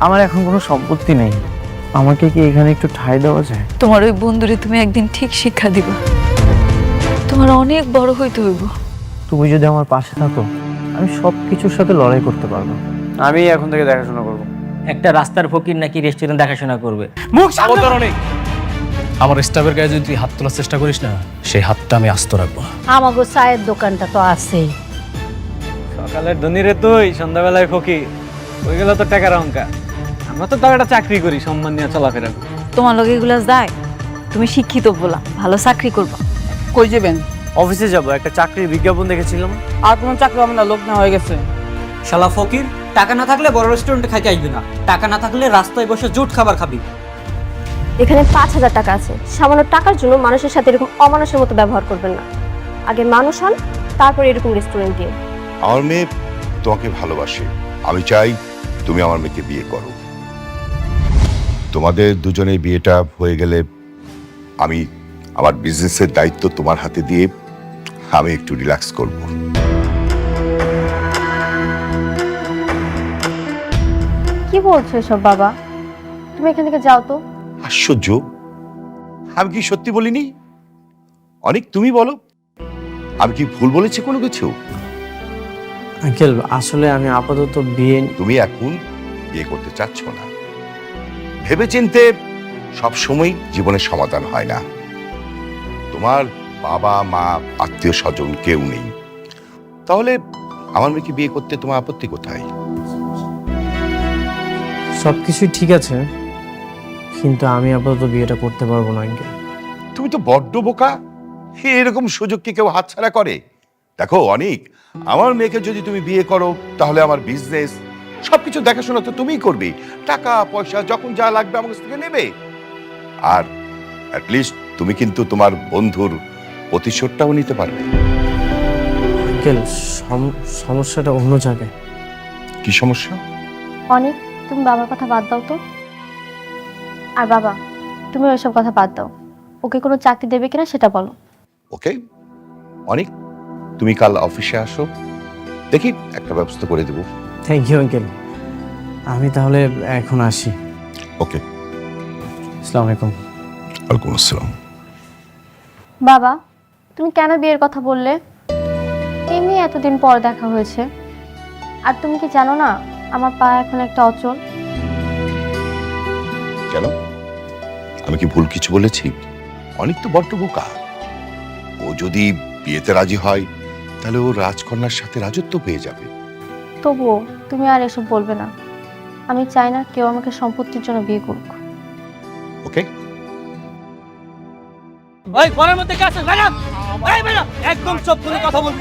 আমার এখন কোনো সম্পত্তি নেই, আমাকে কি এখানে একটু ঠাঁই দেওয়া যায়? তোমার ওই বন্ধুরে তুমি একদিন ঠিক শিক্ষা দিবা, তোমার অনেক বড় হইতে হইব। তুমি যদি আমার পাশে থাকো আমি সব কিছুর সাথে লড়াই করতে পারবো। আমি এখন থেকে দেখাশোনা করবো। একটা রাস্তার ফকির নাকি রেস্টুরেন্ট দেখাশোনা করবে? মুখ সাবধান অনেক। আমার স্টাফের গায়ে যদি তুই হাত তোলার চেষ্টা করিস না, সেই হাতটা আমি আস্ত রাখবো না। আমাগো চায়ের দোকানটা তো আছেই। সকালের ধনীরে তুই সন্ধ্যাবেলায় ফকির, ওই গেল তো টাকার অঙ্কা। আমরা তো তাও একটা চাকরি করি, সম্মান নিয়ে চলাফেরা করি। তোমার লগে এগুলা যায়, তুমি শিক্ষিত বলা ভালো চাকরি করবা। কই যাবেন? অফিসে যাব, একটা চাকরির বিজ্ঞাপন দেখেছিলাম। আর কোনো চাকরি হবে না, লোক না হয়ে গেছে। শালা ফকির, টাকা না থাকলে বড় রেস্টুরেন্টে খাইতে আসবি না, টাকা না থাকলে রাস্তায় বসে জুট খাবার খাবি। এখানে 5,000 টাকা আছে, সামান্য টাকার জন্য মানুষের সাথে এরকম অমানুষের মতো ব্যবহার করবেন না। আগে মানুষ হন, তারপর এরকম রেস্টুরেন্ট দিয়ে। আমার মেয়ে তোমাকে ভালোবাসে, আমি চাই তুমি আমার মেয়েকে বিয়ে করো। তোমাদের দুজনের বিয়েটা হয়ে গেলে আমি আমার বিজনেসের দায়িত্ব তোমার হাতে দিয়ে আমি একটু রিল্যাক্স করব। কি বলছো এসব বাবা? তুমি এখান থেকে যাও তো। আশ্চর্য, আমি কি সত্যি বলিনি? অনেক তুমি বলো, আমি কি ভুল বলেছি কোনো কিছু? আঙ্কেল আসলে আমি আপাতত বিয়ে। তুমি এখন বিয়ে করতে চাচ্ছ না, ভেবেচিন্তে সব সময় জীবনের সমাধান হয় না। তোমার বাবা মা আত্মীয় স্বজন কেউ নেই, তাহলে আমার মেয়েকে বিয়ে করতে তোমার আপত্তি কোথায়? সবকিছু ঠিক আছে, কিন্তু আমি আপাতত বিয়েটা করতে পারবো না আঙ্কেল। তুমি তো বড্ড বোকা, এরকম সুযোগ কি কেউ হাতছাড়া করে? দেখো অনেক, আমার মেয়েকে যদি তুমি বিয়ে করো তাহলে আমার বিজনেস সবকিছু দেখাশোনা তো তুমিই করবে, টাকা পয়সা যখন যা লাগবে আমার কাছ থেকে নেবে। আর অ্যাটলিস্ট তুমি কিন্তু তোমার বন্ধুর প্রতিশোধটাও নিতে পারবে। আঙ্কেল সমস্যাটা অন্য জায়গায়। কি সমস্যা? অনেক, তুমি বাবার কথা বাদ দাও তো। আর বাবা, তুমি ওইসব কথা বাদ দাও। ওকে কোনো চাকরি দেবে কিনা সেটা বলো। ওকে অনেক, তুমি কাল অফিসে আসো, দেখি একটা ব্যবস্থা করে দেবো। থ্যাংক ইউ আঙ্কেল, আমি তাহলে এখন আসি। ওকে, আসসালামু আলাইকুম। ওয়ালাইকুম আসসালাম। বাবা, তুমি কেন বিয়ের কথা বললে? এমনি এতদিন পর দেখা হয়েছে। আর তুমি কি জানো না আমার পা এখন একটা অচল। কেন, আমি কি ভুল কিছু বলেছি? অনেক তো বড্ড বোকা, ও যদি বিয়েতে রাজি হয় তাহলে ও রাজকন্যার সাথে রাজত্ব পেয়ে যাবে। তবুও তুমি আর এসব বলবে না। আমি চাই না কেউ আমাকে সম্পত্তির জন্য বিয়ে করুক। ওকে, ওই ঘরের মধ্যে কে আছে? বেরা! এই বেরা! একদম চুপ করে কথা বলবি।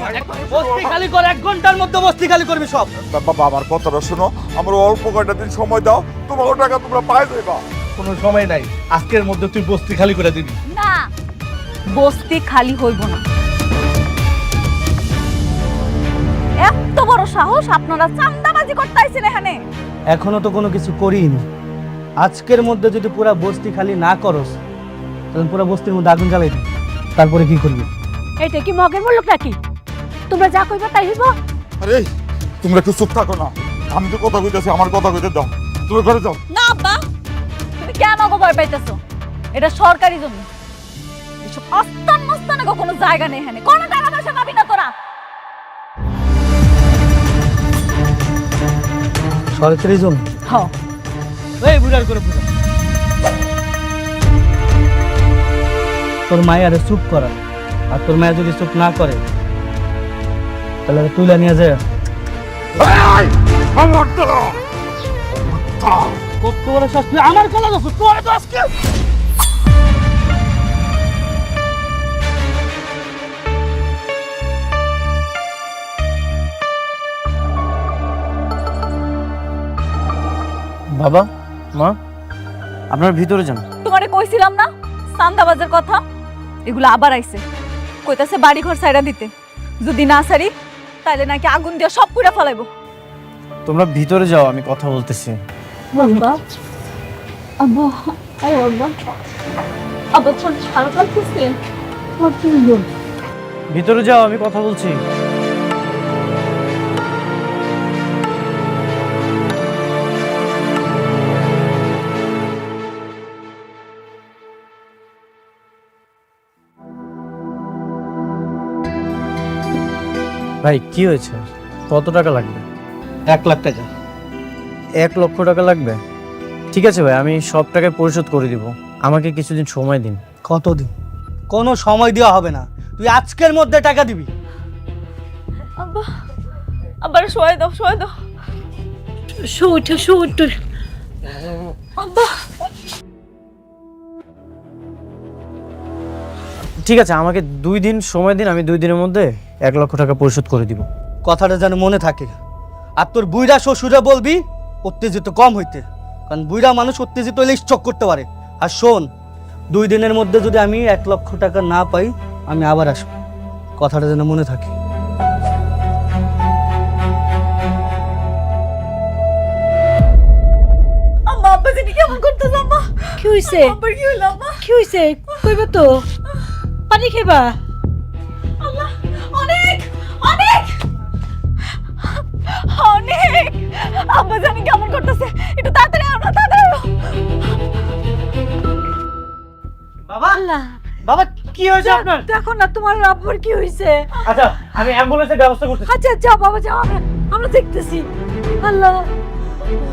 বস্তি খালি কর, 1 ঘন্টার মধ্যে বস্তি খালি করবি সব। বাবার কথাটা শোনো, আমার অল্প কয়টা দিন সময় দাও, তোমার টাকা তোমরা পাই যাইবা। কোনো সময় নাই, আজকের মধ্যে তুই বস্তি খালি করে দিবি। না, বস্তি খালি হইব না। এত বড় সাহস আপনারা চান্দাবাজি করতে আইছেন এখানে? এখনো তো কোনো কিছু করিনি। আজকের মধ্যে যদি পুরা বস্তি খালি না করস, তাহলে পুরা বস্তির মধ্যে আগুন জ্বালাই দিবি। তারপরে কি করবি? এটা কি মগের মুলুক নাকি? তোমরা যা কইবা তাই হইব। আরে তোমরা একটু চুপ থাকো না, আমি তো কথা কইতেছি, আমার কথা কইতে দাও। তুমি ঘরে যাও। না আব্বা, তুমি কেন গো ভয় পাইতেছো? এটা সরকারি জমি, এসব আস্তান মাস্তানে কোনো জায়গা নেই এখানে। কোনো টাকা পয়সা পাবি না তোরা। সরকারি জমি? হ্যাঁ। এই বুড়ার করে পূজা, তোর মায়ের চুপ করা। আর তোর মায়ের যদি চুপ না করে তাহলে তুইলা নিয়ে যায়। কত বড় শ্বাস, তুই আমার গলা দোষ, তোর তো আজকে। বাবা মা, আপনার ভিতরে যান। তোমারে কইছিলাম না চান্দাবাজের কথা? এগুলো আবার আইছে, কইতাছে বাড়ি ঘর ছাইরা দিতে। যদি না ছাড়ি তাহলে নাকি আগুন দিয়ে সব পুড়ে ফেলাইবো। তোমরা ভিতরে যাও, আমি কথা বলতেছি। বাবা, আব্বা, আয় আব্বা, আব্বা ছোট খারাপ লাগতেছে। ভিতরে যাও, আমি কথা বলছি। ভাই কি হয়েছে? কত টাকা লাগবে? 1 লাখ টাকা। 1 লক্ষ টাকা লাগবে? ঠিক আছে ভাই, আমি সব টাকা পরিশোধ করে দিব। আমাকে কিছুদিন সময় দিন। কতদিন? কোনো সময় দেওয়া হবে না, তুই আজকের মধ্যে টাকা দিবি। আব্বা আবার শোয় দাও, শোয় দাও। শুট আব্বা ঠিক আছে, আমাকে 2 দিন সময় দিন, আমি 2 দিনের মধ্যে 1 লক্ষ টাকা পরিশোধ করে দিব। কথাটা যেন মনে থাকে। আর তোর বুইড়া শ্বশুরে বলবি উত্তেজিত কম হইতে, কারণ বুইড়া মানুষ উত্তেজিত হলে স্ট্রোক করতে পারে। আর শোন, 2 দিনের মধ্যে যদি আমি 1 লক্ষ টাকা না পাই, আমি আবার আসবো। কথাটা যেন মনে থাকে। আম্মা, আব্বা জানি কেমন করতেছ আম্মা? কি হইছে? আব্বার কি হলো আম্মা? কি হইছে? কইবা তো, পানি খাইবা? আল্লাহ, অনেক অনেক অনেক আব্বা জানি কেমন করতেছে, একটু তাড়াতাড়ি আনো, তাড়াতাড়ি আনো। বাবা, আল্লাহ, বাবা কি হয়েছে আপনার? দেখো না তোমার আব্বার কি হইছে। আচ্ছা, আমি অ্যাম্বুলেন্সের ব্যবস্থা করতেছি। আচ্ছা যাও বাবা যাও, আমরা দেখতেছি। আল্লাহ,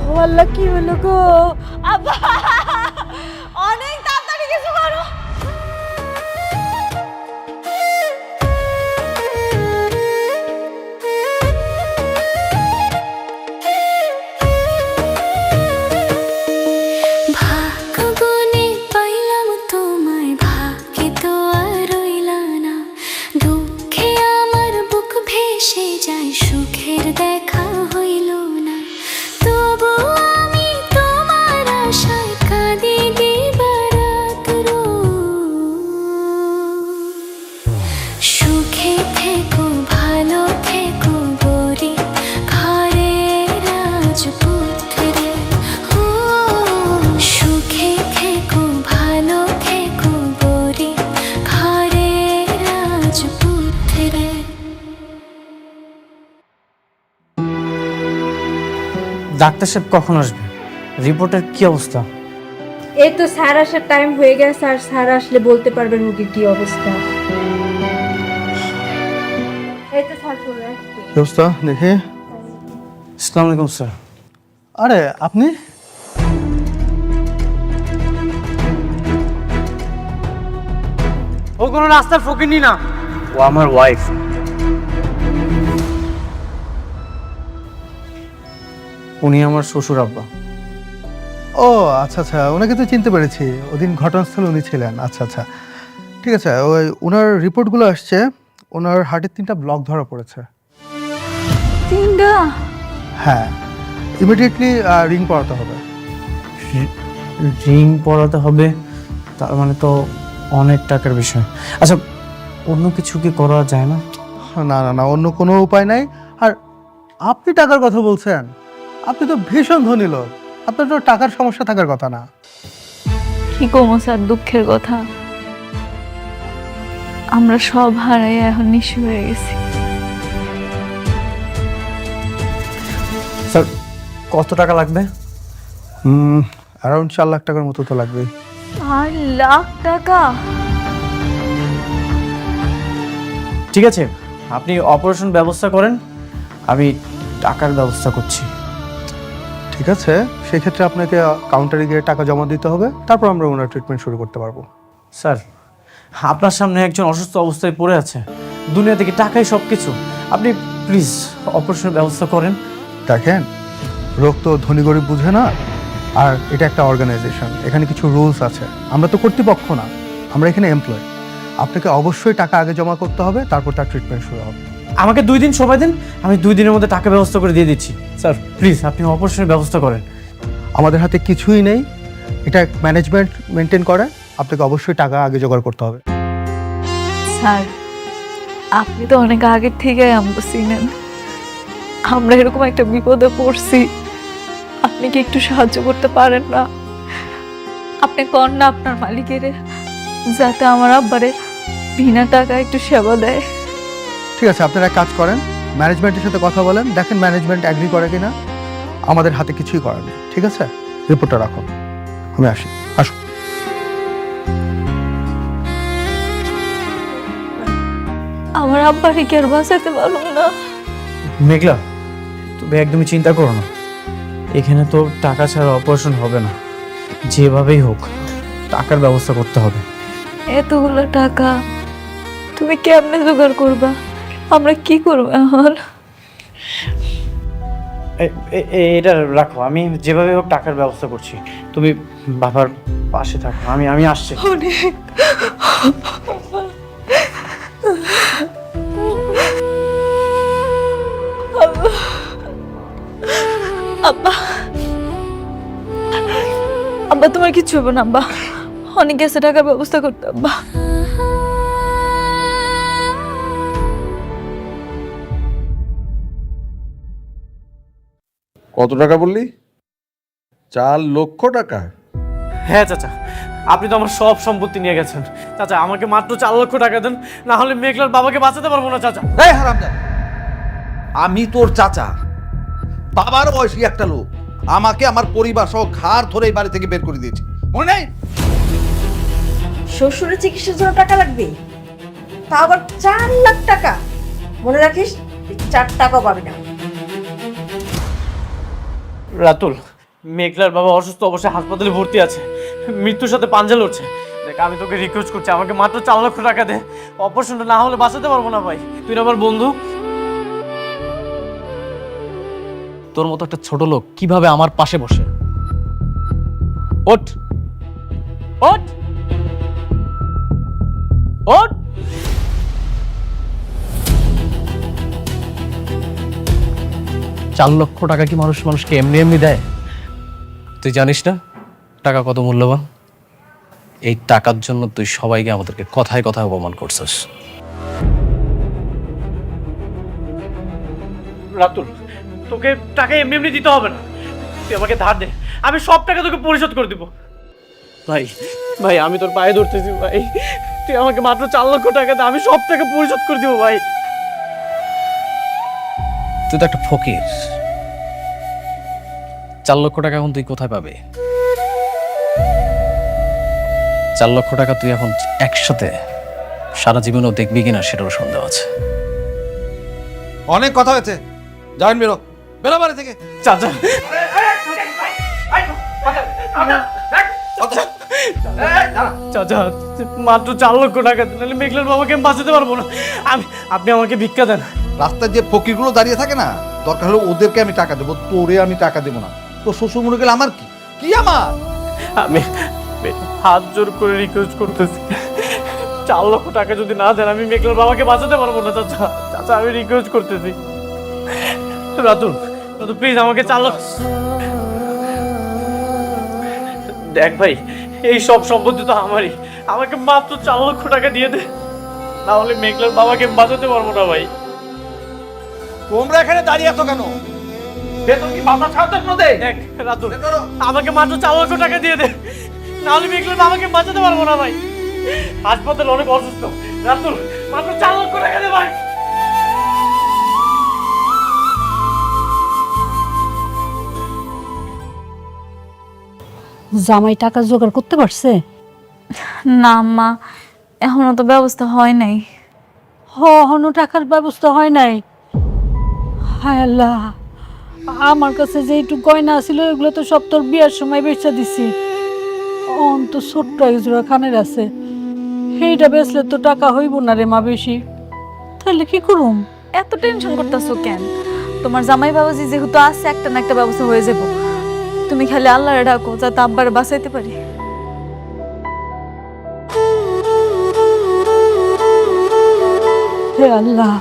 ও আল্লাহ, কি হলো গো? আব্বা অনেক তাড়াতাড়ি কিছু করো। ভাগ্যবনে পাইলাম তোমায়, ভাগ্যে তো আর রইলা না। দুঃখে আমার বুক ভেসে যায়, সুখের দেখা হইল না। তবু আমি তোমার আশায় কাঁদি দিবারাত সুখে থেকো, ভালো থেকো গরি ঘরের রাজপুত্রে। সুখে থেকো, ভালো থেকো গরি ঘরের রাজপুত্রে। ডাক্তার সাহেব কখন আসবে? রিপোর্টের কি অবস্থা? এই তো স্যার আসার টাইম হয়ে গেছে, আর স্যার আসলে বলতে পারবেন রোগীর কি অবস্থা। এই তো স্যার চলে আসছে। ব্যবস্থা দেখে। আসসালামু আলাইকুম স্যার। আরে আপনি? ও কোনো রাস্তার ফকিরনি না, ও আমার ওয়াইফ। উনি আমার শ্বশুর আব্বা। ও আচ্ছা আচ্ছা, ওনাকে তো চিনতে পেরেছি, ওদিন ঘটনাস্থলে উনি ছিলেন। আচ্ছা আচ্ছা, ঠিক আছে। ওই ওনার রিপোর্টগুলো আসছে, ওনার হার্টের 3টা ব্লক ধরা পড়েছে। 3টা? হ্যাঁ, ইমিডিয়েটলি রিং পরাতে হবে। রিং পরাতে হবে? তার মানে তো অনেক টাকার বিষয়। আচ্ছা, অন্য কিছু কি করা যায় না? না না না, অন্য কোনো উপায় নাই। আর আপনি টাকার কথা বলছেন? আপনি তো ভীষণ ধনী লোক, আপনার তো টাকার সমস্যা থাকার কথা না। কি কমো স্যার, দুঃখের কথা, আমরা সব হারাই এখন নিঃস্ব হয়ে গেছি। স্যার, কত টাকা লাগবে? অ্যারাউন্ড 4 লাখ টাকার মতো তো লাগবে। 4 লাখ টাকা? ঠিক আছে, আপনি অপারেশন ব্যবস্থা করেন, আমি টাকার ব্যবস্থা করছি। ঠিক আছে, সেই ক্ষেত্রে আপনাকে কাউন্টারে গিয়ে টাকা জমা দিতে হবে, তারপর আমরা ওনার ট্রিটমেন্ট শুরু করতে পারবো। স্যার, আপনার সামনে একজন অসুস্থ অবস্থায় পড়ে আছে, দুনিয়া থেকে টাকাই সব কিছু। আপনি প্লিজ অপারেশনের ব্যবস্থা করেন। দেখেন, রোগ তো ধনী গরিব বুঝে না, আর এটা একটা অর্গানাইজেশন, এখানে কিছু রুলস আছে। আমরা তো কর্তৃপক্ষ না, আমরা এখানে এমপ্লয়। আপনাকে অবশ্যই টাকা আগে জমা করতে হবে, তারপর তার ট্রিটমেন্ট শুরু হবে। আমাকে 2 দিন সময় দিন, আমি 2 দিনের মধ্যে টাকা ব্যবস্থা করে দিয়ে দিচ্ছি। স্যার প্লিজ, আপনি অপারেশনের ব্যবস্থা করেন। আমাদের হাতে কিছুই নেই, এটা ম্যানেজমেন্ট মেনটেন করে, আপনাকে অবশ্যই টাকা আগে জোগাড় করতে হবে। স্যার, আপনি তো অনেক আগের থেকে আমাকে চিনেন, আমরা এরকম একটা বিপদে পড়ছি, আপনি কি একটু সাহায্য করতে পারেন না? আপনি কর না আপনার মালিকের, যাতে আমার আব্বারে বিনা টাকা একটু সেবা দেয়। ঠিক আছে, আপনারা এক কাজ করেন, ম্যানেজমেন্টের সাথে কথা বলেন, দেখেন ম্যানেজমেন্ট অ্যাগ্রি করে কিনা। আমাদের হাতে কিছুই করার নেই, ঠিক আছে? রিপোর্টটা রাখুন, আমি আসি। আসুন। আমার আব্বারে কি আর বাঁচাতে পারুম না? মেঘলা, তুমি একদমই চিন্তা করো না, এখানে তো টাকা ছাড়া অপারেশন হবে না, যেভাবেই হোক টাকার ব্যবস্থা করতে হবে। এতগুলো টাকা তুমি কেমনে জোগাড় করবা? আমরা কি করবো এখন? এটা রাখো, আমি যেভাবে হোক টাকার ব্যবস্থা করছি, তুমি বাবার পাশে থাকো, আমি আসছি। অনেক আব্বা, আব্বা তোমার কিচ্ছু হবে না আব্বা, অনেক এসে টাকার ব্যবস্থা করতে আব্বা। কত টাকা বললি? 4 লক্ষ টাকা? হ্যাঁ চাচা, আপনি তো আমার সব সম্পত্তি নিয়ে গেছেন। চাচা আমাকে মাত্র 4 লক্ষ টাকা দেন, না হলে মেঘলার বাবাকে বাঁচাতে পারবো না চাচা। এই হারামজাদা, আমি তোর চাচা, বাবার বয়সী একটা লোক, আমাকে আমার পরিবার সহ ঘাড় ধরে এই বাড়ি থেকে বের করে দিয়েছে, মনে নেই? শ্বশুরের চিকিৎসার জন্য টাকা লাগবে, তা আবার 4 লাখ টাকা। মনে রাখিস, 4 টাকাও পাবি না। রাতুল, মেঘলার বাবা অসুস্থ অবস্থায় হাসপাতালে ভর্তি আছে, মৃত্যুর সাথে পাঞ্জা লড়ছে। দেখ, আমি তোকে রিকোয়েস্ট করছি, আমাকে মাত্র 4 লক্ষ টাকা দে, অপারেশনটা না হলে বাঁচাতে পারবো না ভাই। তুই না আমার বন্ধু। তোর মতো একটা ছোট লোক কিভাবে আমার পাশে বসে? ওঠ ওঠ ওঠ! 4 লক্ষ টাকা কি মানুষকে এমনি এমনি দেয়? তুই জানিস না টাকা কত মূল্যবান? এই টাকার জন্য তুই সবাইকে আমাদেরকে কথায় কথায় অপমান করছিস। রাতুল, তোকে টাকা এমনি এমনি দিতে হবে না, তুই আমাকে ধার দে, আমি সব টাকা তোকে পরিশোধ করে দিব। ভাই ভাই, আমি তোর পায়ে ধরতেছি ভাই, তুই আমাকে মাত্র 4 লক্ষ টাকা দে, আমি সব টাকা পরিশোধ করে দিব ভাই। তুই তো একটা ফকির, 4 লক্ষ টাকা এখন তুই কোথায় পাবে? 4 লক্ষ টাকা তুই এখন একসাথে সারা জীবনেও দেখবি কিনা সেটারও সন্দেহ আছে। অনেক কথা হয়েছে, যাবেন, বেরো বেরো বাড়ি থেকে। চাচা চাচা, মাত্র 4 লক্ষ টাকা দেন, নাহলে মেঘলার বাবাকে আমি বাঁচাতে পারবো না। আপনি আমাকে ভিক্ষা দেন। রাস্তায় যে ফকিরগুলো দাঁড়িয়ে থাকে না, দরকার হলে ওদেরকে আমি টাকা দেবো, তোরে আমি টাকা দেবো না। তোর শ্বশুর মনে গেলে আমার কি কি আমার? আমি হাত জোর করে রিকোয়েস্ট করতেছি, 4 লক্ষ টাকা যদি না দেন, আমি মেঘলার বাবাকে বাঁচাতে পারবো না চাচা। চাচা, আমি রিকোয়েস্ট করতেছি। রাতুল, প্লিজ আমাকে 4 লক্ষ দেখ ভাই, এই সব সম্পত্তি তো আমারই, আমাকে মাত্র 4 লক্ষ টাকা দিয়ে দে, না হলে মেঘলার বাবাকে বাঁচাতে পারবো না ভাই। তোমরা এখানে দাঁড়িয়ে আছো কেন? বেতন কি মাথা ছাড়তে কোনো দে? দেখ রাতুল, আমাকে মাত্র 4 লক্ষ টাকা দিয়ে দে, না হলে মেঘলার বাবাকে বাঁচাতে পারবো না ভাই। হাসপাতালে অনেক অসুস্থ। রাতুল, মাত্র 4 লক্ষ টাকা দে ভাই। জামাই টাকা জোগাড় করতে পারছে? না আম্মা, এখনো তো ব্যবস্থা হয় নাই। এখনো টাকার ব্যবস্থা হয় নাই? হায় আল্লাহ, আমার কাছে যে একটু গয়না ছিল এগুলো তো সব তোর বিয়ার সময় বেচা দিছি। তো ছোট্ট একজোড়া খানের আছে, সেইটা বেচলে তো টাকা হইব না রে মা বেশি, তাহলে কি করুম? এত টেনশন করতেছো কেন? তোমার জামাই বাবাজি যেহেতু আছে, একটা না একটা ব্যবস্থা হয়ে যাবো। তুমি খালি আল্লাহরে ডাকো যাতে আব্বারে বাঁচাইতে পারি। হে আল্লাহ,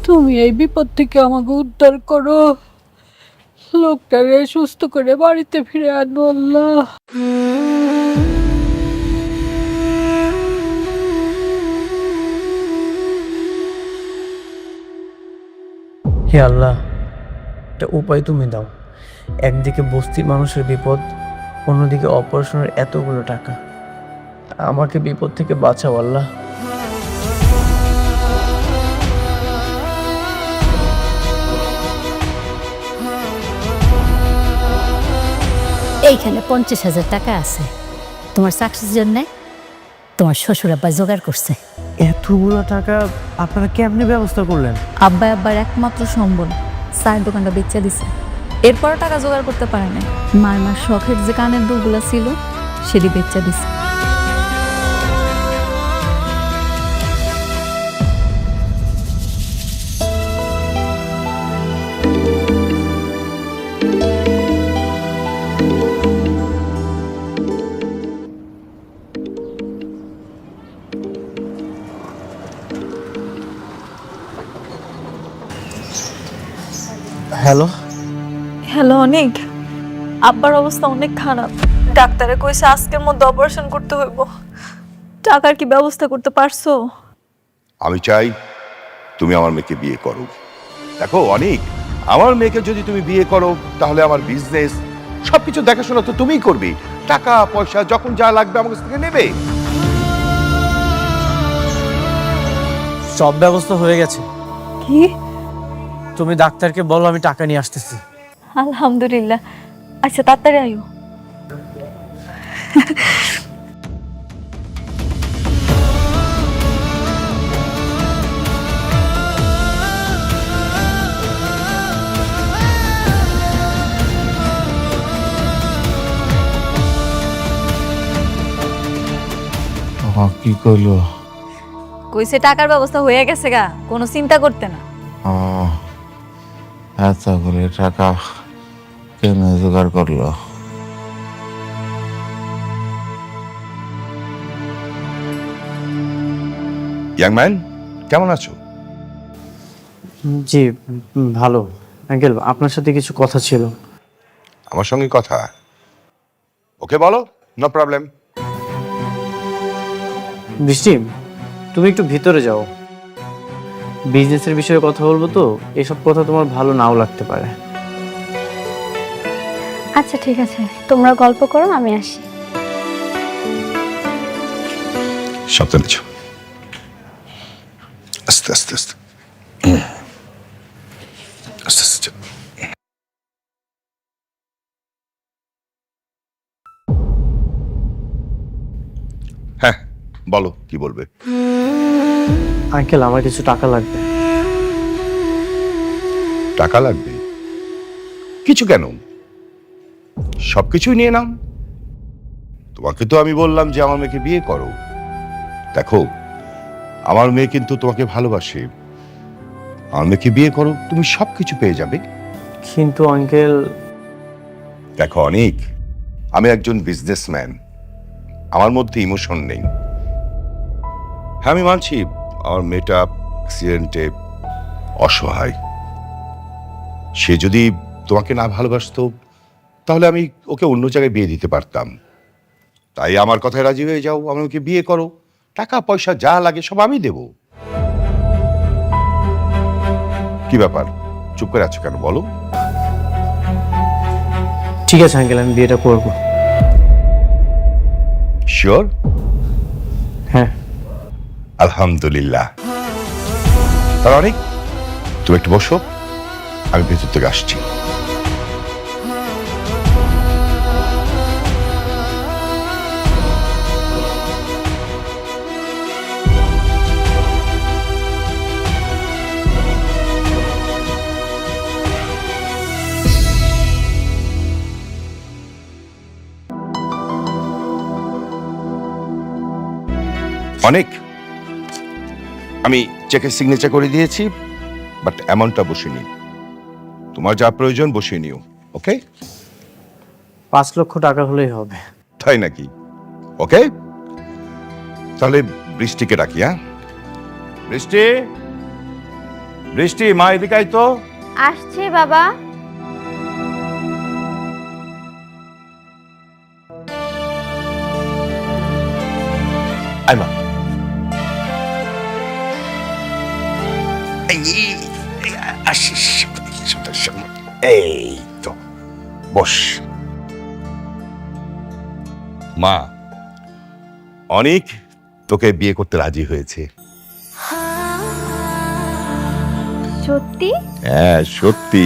তুমি এই বিপদ থেকে আমাকে উদ্ধার করো, লোকটারে সুস্থ করে বাড়িতে ফিরে আনো আল্লাহ। হে আল্লাহ, একটা উপায় তুমি দাও। একদিকে বস্তির মানুষের বিপদ, অন্যদিকে অপারেশনের এতগুলো টাকা, আমাকে বিপদ থেকে বাঁচাও আল্লাহ। এইখানে 50,000 টাকা আছে, তোমার চাকরির জন্য তোমার শ্বশুর আব্বা জোগাড় করছে। এতগুলো টাকা আপনারা কেমনে ব্যবস্থা করলেন? আব্বাই আব্বার একমাত্র সম্বল চায়ের দোকানটা বেচে দিছে, এরপর টাকা জোগাড় করতে পারে নাই। মার শখের যে কানের দুলগুলা ছিল সেটি বেচে দিছে। হ্যালো, হ্যালো অনেক, আব্বার অবস্থা অনেক খারাপ। ডাক্তারে কইছে আজকের মধ্যে অপারেশন করতে হইব। টাকার কি ব্যবস্থা করতে পারছো? আমি চাই তুমি আমার মেয়েকে বিয়ে করো। দেখো অনেক, আমার মেয়েকে যদি তুমি বিয়ে করো তাহলে আমার বিজনেস সবকিছু দেখাশোনা তো তুমিই করবে। টাকা পয়সা যখন যা লাগবে আমার কাছ থেকে নেবে। সব ব্যবস্থা হয়ে গেছে। কি? তুমি ডাক্তারকে বলো আমি টাকা নিয়ে আসতেছি। আলহামদুলিল্লাহ। আচ্ছা তাড়াতাড়ি আয়ো। কি কইলো? কইছে টাকার ব্যবস্থা হয়ে গেছে গা, কোনো চিন্তা করতে না। এতগুলো টাকা কেন জোগাড় করলো? ইয়াং ম্যান, কেমন আছো? জি ভালো আঙ্কেল, আপনার সাথে কিছু কথা ছিল। আমার সঙ্গে কথা? ওকে বলো, নো প্রবলেম। বৃষ্টি, তুমি একটু ভিতরে যাও, বিজনেসের বিষয়ে কথা বলবো তো। এসব কথা তোমার ভালো নাও লাগতে পারে। আচ্ছা ঠিক আছে, তোমরা গল্প করো, আমি আসি। সাবধানে যাও, আস্তে আস্তে আস্তে আস্তে আস্তে যাও। হ্যাঁ বলো, কি বলবে? আঙ্কেল, আমার কিছু টাকা লাগবে। টাকা লাগবে? কিছু কেন, সবকিছুই নিয়ে নাও। তোমাকে তো আমি বললাম যে আমার মেয়েকে বিয়ে করো। দেখো, আমার মেয়ে কিন্তু তোমাকে ভালোবাসে। আমার মেয়েকে বিয়ে করো, তুমি সবকিছু পেয়ে যাবে। কিন্তু আঙ্কেল, দেখো অনেক, আমি একজন বিজনেসম্যান, আমার মধ্যে ইমোশন নেই। হ্যাঁ আমি মানছি আমার মেয়েটা অ্যাক্সিডেন্টে অসহায়। সে যদি তোমাকে না ভালোবাসতো তাহলে আমি ওকে অন্য জায়গায় বিয়ে দিতে পারতাম। তাই আমার কথায় রাজি হয়ে যাও, আমি ওকে বিয়ে করো, টাকা পয়সা যা লাগে সব আমি দেব। কি ব্যাপার, চুপ করে আছো কেন বলো? ঠিক আছে আঙ্কেল, আমি বিয়েটা করবো। শিওর? হ্যাঁ। আলহামদুলিল্লাহ। তার অনেক, তুমি একটু বসো, আমি ভেতর থেকে আসছি। অনেক, আমি চেকের সিগনেচার করে দিয়েছি, বাট অ্যামাউন্টটা বসিনি। তোমার যা প্রয়োজন বসিয়ে নিও, ওকে? 5 লক্ষ টাকা হলেই হবে। তাই নাকি? ওকে, তাহলে বৃষ্টিকে ডাকি। হ্যাঁ বৃষ্টি, বৃষ্টি মা এদিকে আয় তো। আসছি বাবা। আয় মা। আসিস, এই তো বস। মা, অনেক তোকে বিয়ে করতে রাজি হয়েছে। সত্যি? হ্যাঁ সত্যি।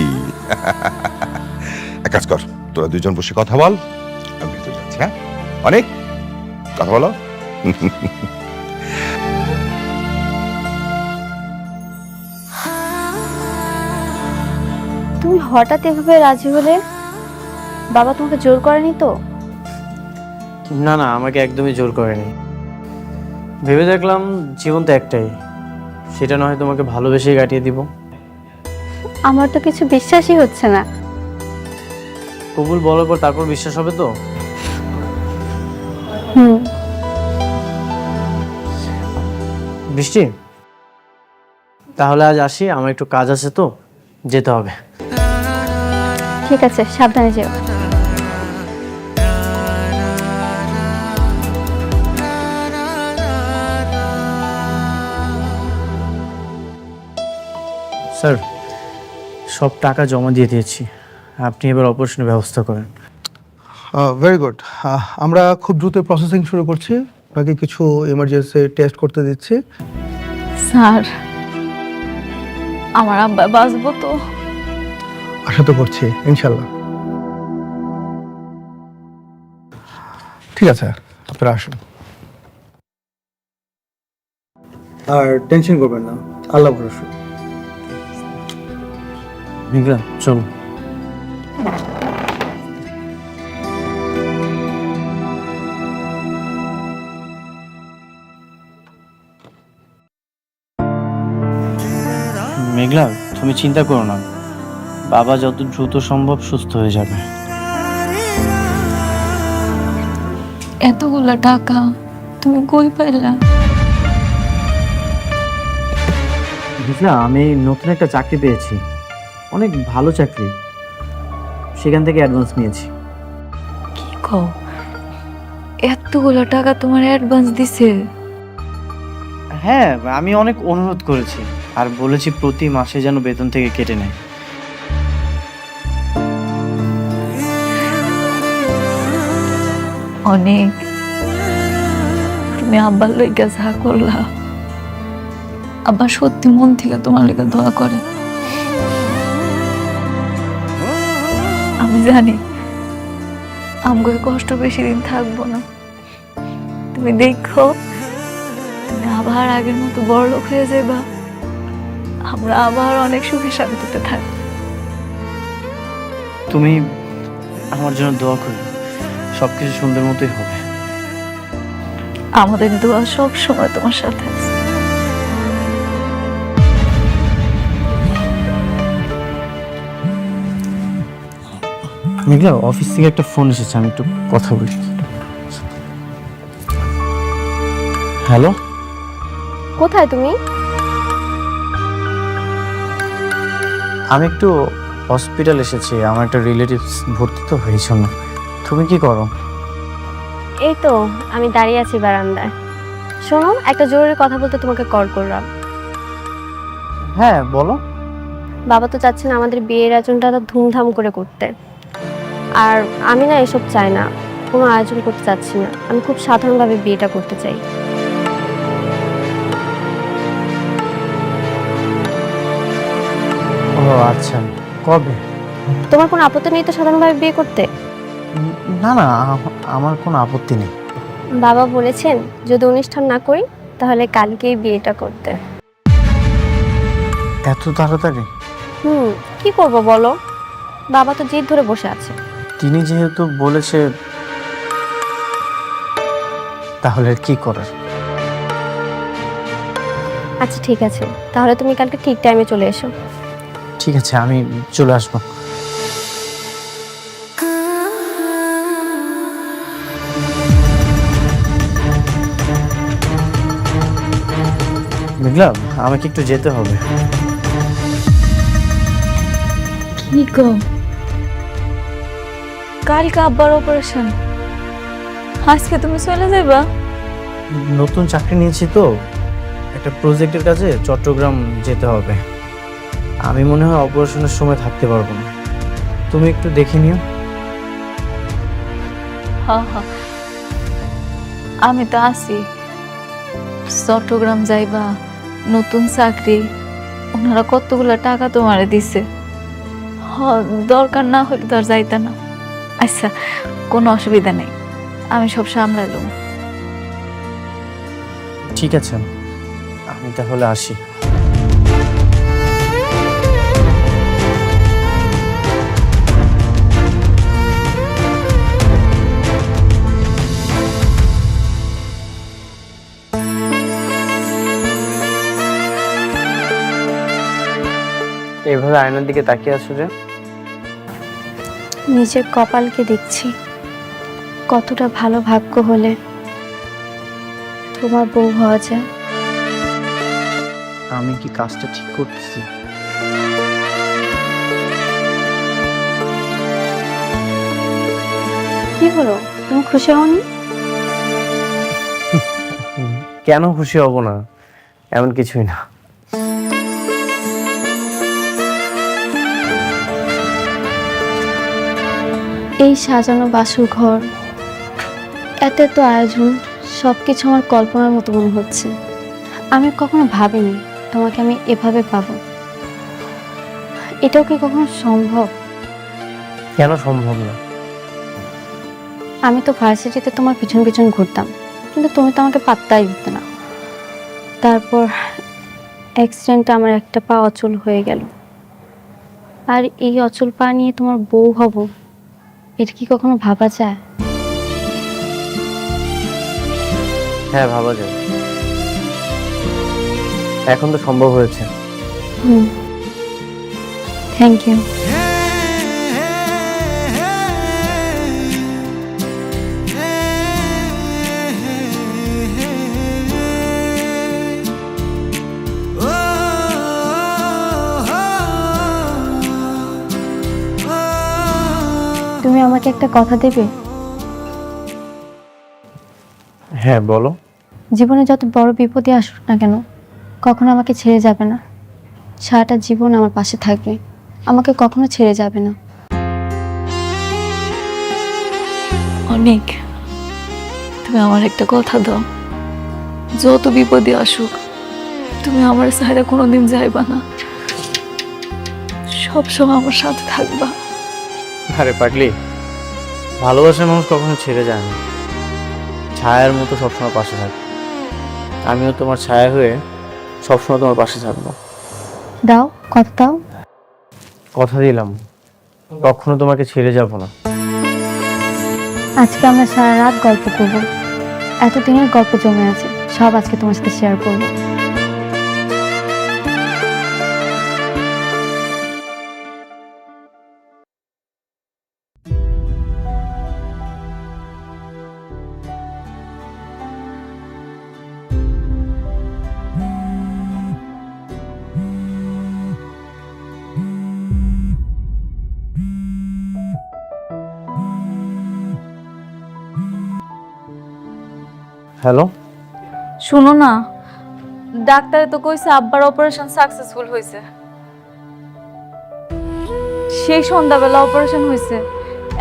এক কাজ কর, তোরা দুজন বসে কথা বল, আমি ভেতরে যাচ্ছি। হ্যাঁ অনেক কথা বলো। তুমি হঠাৎ এভাবে রাজি হলে? বাবা তোমাকে জোর করেনি তো? না না, আমাকে একদমই জোর করেনি। ভেবে দেখলাম জীবন তো একটাই, সেটা নয় তোমাকে ভালোবেসেই কাটিয়ে দিব। আমার তো কিছু বিশ্বাসই হচ্ছে না। কবুল বলার পর তারপর বিশ্বাস হবে তো? হুম। বৃষ্টি, তাহলে আজ আসি, আমার একটু কাজ আছে তো, যেতে হবে। ঠিক আছে, সাবধানে যেও। স্যার, সব টাকা জমা দিয়ে দিয়েছি, আপনি এবার অপারেশনের ব্যবস্থা করেন। Very good. আমরা খুব দ্রুত প্রসেসিং শুরু করছি, বাকি কিছু এমার্জেন্সি টেস্ট করতে দিচ্ছি। স্যার, আমার আব্বা বাঁচবো তো? আশা তো করছি, ইনশাল্লাহ। ঠিক আছে, আপনারা আসুন। আর টেনশন করবেন না, আল্লাহ ভরসা। মেঘলা, চলো। মেঘলা, তুমি চিন্তা করো না, বাবা যত দ্রুত সম্ভব সুস্থ হয়ে যাবে। এতগুলা টাকা তুমি কই পাইলা? মেঘলা, আমি নতুন একটা চাকরি পেয়েছি, অনেক ভালো চাকরি, সেখান থেকে অ্যাডভান্স নিয়েছি। কি কও, এতগুলা টাকা তোমার অ্যাডভান্স দিছে? হ্যাঁ, আমি অনেক অনুরোধ করেছি আর বলেছি প্রতি মাসে যেন বেতন থেকে কেটে নেয়। অনেক। তুমি আব্বার লইগা যা করলা, আব্বা সত্যি মন থেকে তোমার লেগে দোয়া করে। আমি জানি আমগো কষ্ট বেশি দিন থাকবো না। তুমি দেখো, তুমি আবার আগের মতো বড়লোক হয়ে যাবা, আমরা আবার অনেক সুখে শান্তিতে থাকবো। তুমি আমার জন্য দোয়া করো, সবকিছু সুন্দর মতোই হবে। আমাদের দোয়া সব সময় তোমার সাথে আছে। মেঘলা, অফিস থেকে একটা ফোন এসেছে, আমি একটু কথা বলি। হ্যালো, কোথায় তুমি? আমি একটু হসপিটাল এসেছি, আমার একটা রিলেটিভস ভর্তি তো হয়েছে না। তুমি কি করো? এই তো আমি দাঁড়িয়ে আছি বারান্দায়। শোনো, একটা জরুরি কথা বলতে তোমাকে কল করলাম। হ্যাঁ, বলো। বাবা তো চাচ্ছেন আমাদের বিয়ের আয়োজনটা ধুমধাম করে করতে, আর আমি না এসব চাই না, কোনো আয়োজন করতে চাচ্ছি না। আমি খুব সাধারণভাবে বিয়েটা করতে চাই। ও আচ্ছা, কবে? তোমার কোনো আপত্তি নেই তো সাধারণভাবে বিয়ে করতে? না না, আমার কোনো আপত্তি নেই। বাবা বলেছেন যদি অনুষ্ঠান না করি তাহলে কালকেই বিয়েটা করতে। এত তাড়াতাড়ি? কি করব বলো, বাবা তো জিদ ধরে বসে আছে। তিনি যেহেতু বলেছে, তাহলে আর কি করার। আচ্ছা ঠিক আছে, তাহলে তুমি কালকে ঠিক টাইমে চলে এসো। ঠিক আছে, আমি চলে আসবো। মেঘলা, আমাকে একটু যেতে হবে। কি গো, কালকে আব্বার অপারেশন, আজকে তুমি চলে যাবা? নতুন চাকরি নিয়েছি তো, একটা প্রজেক্টের কাজে চট্টগ্রাম যেতে হবে। আমি মনে হয় অপারেশনের সময় থাকতে পারবো না, তুমি একটু দেখে নিও। হ্যাঁ হ্যাঁ, আমি তো আছি। চট্টগ্রাম যাইবা, নতুন চাকরি, ওনারা কতগুলো টাকা তোমারে দিছে, দরকার না হলে তো আর যাইতা না। আচ্ছা, কোনো অসুবিধা নেই, আমি সব সামলাইলাম। ঠিক আছে, আমি তাহলে আসি। এভাবে আয়নার দিকে তাকিয়ে আছো যে? নিজের কপালকে দেখছি কতটা ভালো ভাগ্য হলে তোমার বউ হওয়া যায়। আমি কি কাজটা ঠিক করতেছি? কি হলো, তুমি খুশি হওনি? কেন খুশি হব না? এমন কিছুই না। এই সাজানো বাসর ঘর, এত এত আয়োজন, সবকিছু আমার কল্পনার মতো মনে হচ্ছে। আমি কখনো ভাবিনি তোমাকে আমি এভাবে পাবো। এটাও কি কখনো সম্ভব? কেন সম্ভব না? আমি তো ভার্সিটিতে তোমার পিছন পিছন ঘুরতাম, কিন্তু তুমি তো আমাকে পাত্তাই দিতে না। তারপর অ্যাক্সিডেন্টে আমার একটা পা অচল হয়ে গেল, আর এই অচল পা নিয়ে তোমার বউ হব, এটা কি কখনো ভাবা যায়? হ্যাঁ, ভাবা যায়। এখন তো সম্ভব হয়েছে। Thank you. তুমি আমাকে একটা কথা দেবে? হ্যাঁ, বলো। জীবনে যত বড় বিপদই আসুক না কেন, কখনো আমাকে ছেড়ে যাবে না। সারাটা জীবন আমার পাশে থাকবে, আমাকে কখনো ছেড়ে যাবে না। অনেক, তুমি আমার একটা কথা দাও, যত বিপদে আসুক তুমি আমার সাইডে কোনোদিন যাইবা না, সবসময় আমার সাথে থাকবা। আরে পাগলি, ভালোবাসার মানুষ কখনো ছেড়ে যায় না, ছায়ার মতো সবসময় পাশে থাকে। আমিও তোমার ছায়া হয়ে সবসময় তোমার পাশে থাকবো। দাও, কথা দাও। কথা দিলাম, কখনো তোমাকে ছেড়ে যাব না। আজকে আমরা সারা রাত গল্প করব, এতদিনের গল্প জমে আছে, সব আজকে তোমার সাথে শেয়ার করবো। হ্যালো, শুনো না, ডাক্তারে তো কইছে আব্বার অপারেশন সাকসেসফুল হয়েছে। সেই সন্ধ্যাবেলা অপারেশন হয়েছে,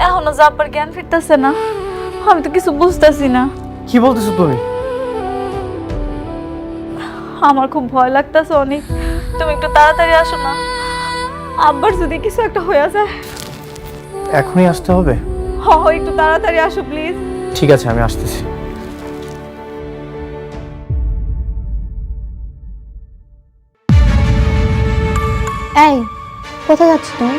এখনো যে আব্বার জ্ঞান ফিরতেছে না। আমি তো কিছু বুঝতেছি না। কি বলতেছো তুমি? আমার খুব ভয় লাগতেছে অনেক, তুমি একটু তাড়াতাড়ি আসো না, আব্বার যদি কিছু একটা হয়ে যায়। এখনই আসতে হবে? একটু তাড়াতাড়ি আসো প্লিজ। ঠিক আছে, আমি আসতেছি। এই, কোথায় যাচ্ছ তুমি?